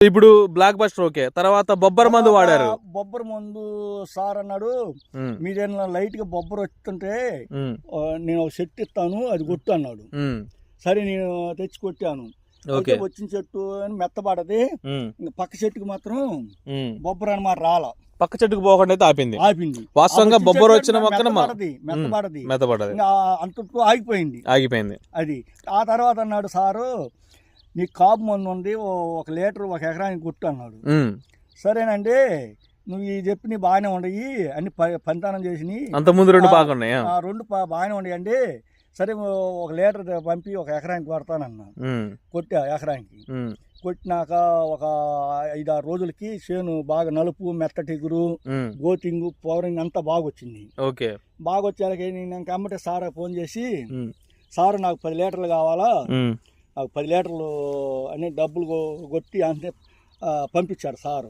ఇప్పుడు block buster okay, తర్వాత బొబ్బర్ మందు వాడారు. బొబ్బర్ మందు సార్ అన్నాడు, మీదేనా లైట్ గా బొబ్బర్ వస్తుంటే నేను ఒక చెట్టు ఇస్తాను, అది కొట్టు అన్నాడు. సరే నేను తెచ్చి కొట్టాను. వచ్చిన చెట్టు అని మెత్తబడది, పక్క చెట్టుకు మాత్రం బొబ్బర్ అనమాట రాల. పక్క చెట్టుకు పోకుండా అయితే ఆపింది. వాస్తవంగా బొబ్బర్ వచ్చిన మొక్కన మెత్తబడది, అంతట్లో ఆగిపోయింది. అది ఆ తర్వాత అన్నాడు సారు, నీకు కాపు మందు ఉంది, 1 లీటర్ 1 ఎకరానికి కొట్టు అన్నాడు. సరేనండి, నువ్వు ఈ చెప్పి నీ బాగానే ఉండయి, అన్ని పంతానం చేసి అంత ముందు 2 బాగున్నాయి, 2 బాగానే ఉండయండి. సరే 1 లీటర్ పంపి 1 ఎకరానికి కొడతానన్నా. కొట్టా ఎకరానికి. కొట్టినాక ఒక 5-6 రోజులకి చేను బాగా నలుపు, మెత్తటిగురు, గోతింగు, పౌరింగ్ అంతా బాగా వచ్చింది. బాగా వచ్చాక నేను అమ్మటే సార్ ఫోన్ చేసి, సారు నాకు 10 లీటర్లు కావాలా, నాకు 10 లీటర్లు అని డబ్బులు కొట్టి అంటే పంపించాడు సారు.